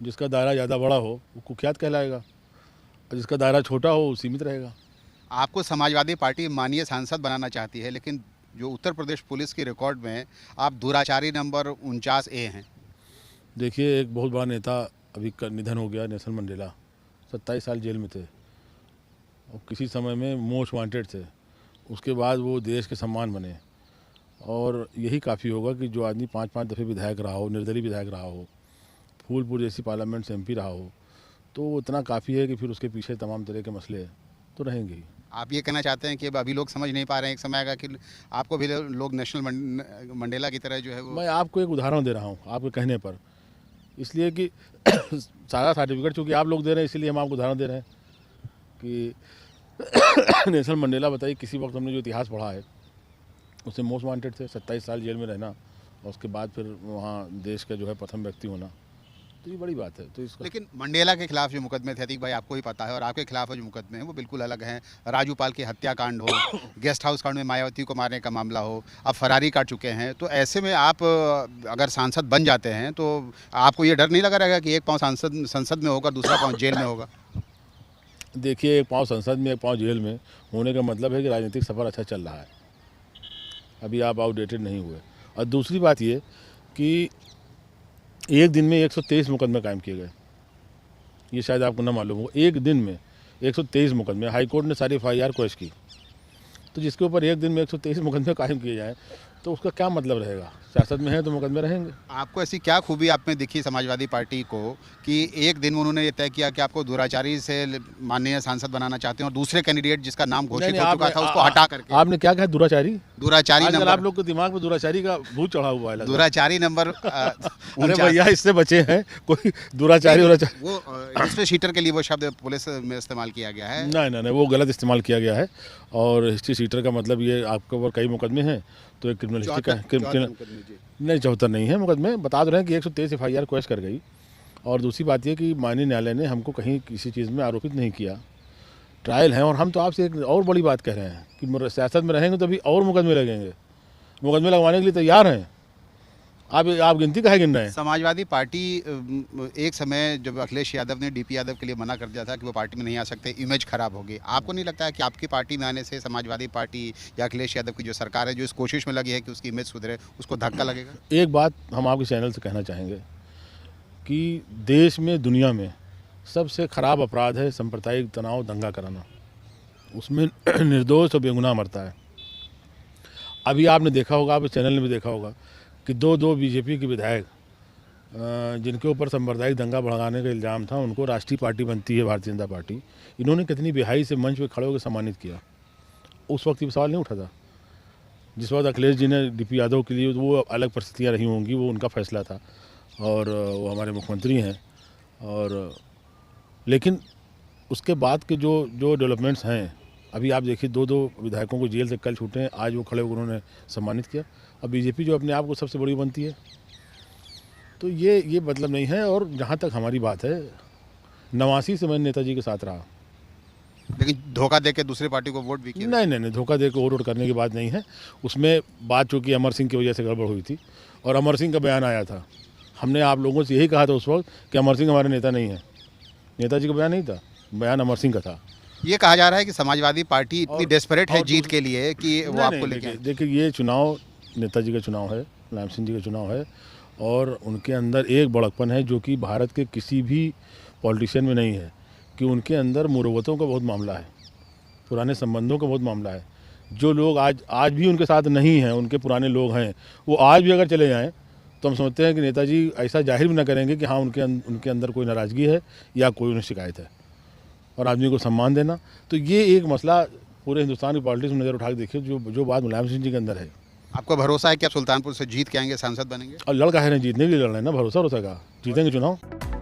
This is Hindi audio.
जिसका दायरा ज़्यादा बड़ा हो वो कुख्यात कहलाएगा, और जिसका दायरा छोटा हो वो सीमित रहेगा। आपको समाजवादी पार्टी माननीय सांसद बनाना चाहती है, लेकिन जो उत्तर प्रदेश पुलिस की रिकॉर्ड में आप दुराचारी नंबर 49A हैं। देखिए, एक बहुत बड़ा नेता अभी निधन हो गया, नेल्सन मंडेला। 27 साल जेल में थे और किसी समय में मोस्ट वांटेड थे। उसके बाद वो देश के सम्मान बने, और यही काफ़ी होगा कि जो आदमी 5-5 दफ़े विधायक रहा हो, निर्दलीय विधायक रहा हो, फूलपुर जैसी पार्लियामेंट से MP रहा हो, तो वो इतना काफ़ी है कि फिर उसके पीछे तमाम तरह के मसले तो रहेंगे ही। आप ये कहना चाहते हैं कि अब अभी लोग समझ नहीं पा रहे हैं, एक समय आएगा कि आपको भी लोग नेशनल मंडेला की तरह जो है वो। मैं आपको एक उदाहरण दे रहा हूँ आपके कहने पर, इसलिए कि सारा सर्टिफिकेट चूँकि आप लोग दे रहे हैं, इसलिए हम आपको उदाहरण दे रहे हैं कि नेल्सन मंडेला, बताइए, किसी वक्त हमने जो इतिहास पढ़ा है उससे मोस्ट वांटेड थे, 27 साल जेल में रहना, और उसके बाद फिर वहाँ देश का जो है प्रथम व्यक्ति होना, तो ये बड़ी बात है। तो इसका लेकिन मंडेला के खिलाफ जो मुकदमे थे, अतीक भाई आपको ही पता है, और आपके खिलाफ जो मुकदमे हैं वो बिल्कुल अलग हैं। राजू पाल की हत्याकांड हो, गेस्ट हाउस कांड में मायावती को मारने का मामला हो, अब फरारी काट चुके हैं। तो ऐसे में आप अगर सांसद बन जाते हैं तो आपको ये डर नहीं लगा रहेगा कि एक पाँव संसद में होगा, दूसरा पाँव जेल में होगा? देखिए, एक पाँव संसद में, एक पाँव जेल में होने का मतलब है कि राजनीतिक सफ़र अच्छा चल रहा है, अभी आप आउटडेटेड नहीं हुए। और दूसरी बात ये कि एक दिन में 123 मुकदमे कायम किए गए, ये शायद आपको ना मालूम हो। एक दिन में 123 मुकदमे, हाईकोर्ट ने सारी FIR क्वेश की, तो जिसके ऊपर एक दिन में 123 मुकदमे कायम किए जाएँ तो उसका क्या मतलब रहेगा? सियासत में है तो मुकदमे रहेंगे। आपको ऐसी क्या खूबी आप में दिखी समाजवादी पार्टी को कि एक दिन में उन्होंने ये तय किया कि आपको दुराचारी से माननीय सांसद बनाना चाहते हैं, और दूसरे कैंडिडेट जिसका नाम घोषित हो चुका था उसको हटा करके? आपने क्या कहा? दुराचारी? दुराचारी आजकल नंबर, आप लोग के दिमाग में दुराचारी का भूत चढ़ा हुआ है, लगता है। दुराचारी नंबर अरे भैया, इससे बचे हैं, कोई दुराचारी वो हिस्ट्री शीटर के लिए वो शब्द पुलिस में इस्तेमाल किया गया है। नहीं, वो गलत इस्तेमाल किया गया है। और हिस्ट्री शीटर का मतलब ये, आपके ऊपर कई मुकदमे हैं तो एक क्रिमिनल हिस्ट्री का नहीं, 74 नहीं है मुकदमे। बता रहे हैं कि 123 FIR क्वेश कर गई। और दूसरी बात ये कि माननीय न्यायालय ने हमको कहीं किसी चीज़ में आरोपित नहीं किया, ट्रायल है। और हम तो आपसे एक और बड़ी बात कह रहे हैं कि सियासत में रहेंगे तो अभी और मुकदमे लगेंगे, मुकदमे लगवाने के लिए तैयार हैं। आप गिनती काहे गिन रहे हैं? समाजवादी पार्टी एक समय जब अखिलेश यादव ने DP यादव के लिए मना कर दिया था कि वो पार्टी में नहीं आ सकते, इमेज खराब होगी, आपको नहीं लगता है कि आपकी पार्टी में आने से समाजवादी पार्टी या अखिलेश यादव की जो सरकार है जो इस कोशिश में लगी है कि उसकी इमेज सुधरे, उसको धक्का लगेगा? एक बात हम आपके चैनल से कहना चाहेंगे कि देश में, दुनिया में सबसे खराब अपराध है सांप्रदायिक तनाव, दंगा कराना। उसमें निर्दोष और बेगुनाह मरता है। अभी आपने देखा होगा, आप चैनल ने भी देखा होगा कि दो BJP के विधायक जिनके ऊपर सांप्रदायिक दंगा भड़काने का इल्ज़ाम था, उनको राष्ट्रीय पार्टी बनती है भारतीय जनता पार्टी, इन्होंने कितनी बेहाई से मंच पे खड़े होकर सम्मानित किया। उस वक्त ये सवाल नहीं उठा था। जिस वक्त अखिलेश जी ने DP यादव के लिए, वो अलग परिस्थितियाँ रही होंगी, वो उनका फैसला था, और वो हमारे मुख्यमंत्री हैं। और लेकिन उसके बाद के जो डेवलपमेंट्स हैं, अभी आप देखिए, दो विधायकों को जेल से कल छूटे हैं, आज वो खड़े होकर उन्होंने सम्मानित किया। अब BJP जो अपने आप को सबसे बड़ी बनती है, तो ये मतलब नहीं है। और जहाँ तक हमारी बात है, 89 से मैं नेताजी के साथ रहा। लेकिन धोखा दे के दूसरी पार्टी को वोट भी किया? नहीं, धोखा दे के वोट करने की बात नहीं है। उसमें बात चूँकि अमर सिंह की वजह से गड़बड़ हुई थी, और अमर सिंह का बयान आया था। हमने आप लोगों से यही कहा था उस वक्त कि अमर सिंह हमारे नेता नहीं है। नेताजी का बयान नहीं था, बयान अमर सिंह का था। ये कहा जा रहा है कि समाजवादी पार्टी इतनी डेस्परेट है जीत के लिए कि वो आपको लेके। देखिए, ये चुनाव नेताजी का चुनाव है, मुलायम सिंह जी का चुनाव है, और उनके अंदर एक बड़कपन है जो कि भारत के किसी भी पॉलिटिशियन में नहीं है, कि उनके अंदर मुरव्वतों का बहुत मामला है, पुराने संबंधों का बहुत मामला है। जो लोग आज भी उनके साथ नहीं हैं, उनके पुराने लोग हैं, वो आज भी अगर चले जाएं तो हम समझते हैं कि नेताजी ऐसा जाहिर भी ना करेंगे कि हाँ, उनके अंदर कोई नाराज़गी है या कोई उन्हें शिकायत है। और आदमी को सम्मान देना, तो ये एक मसला पूरे हिंदुस्तान की पॉलिटिक्स में नज़र उठा के देखिए, जो बात मुलायम सिंह जी के अंदर है। आपको भरोसा है कि आप सुल्तानपुर से जीत के आएंगे, सांसद बनेंगे? और लड़का है ना, जीतने के लिए लड़ रहे हैं ना, भरोसा का जीतेंगे चुनाव।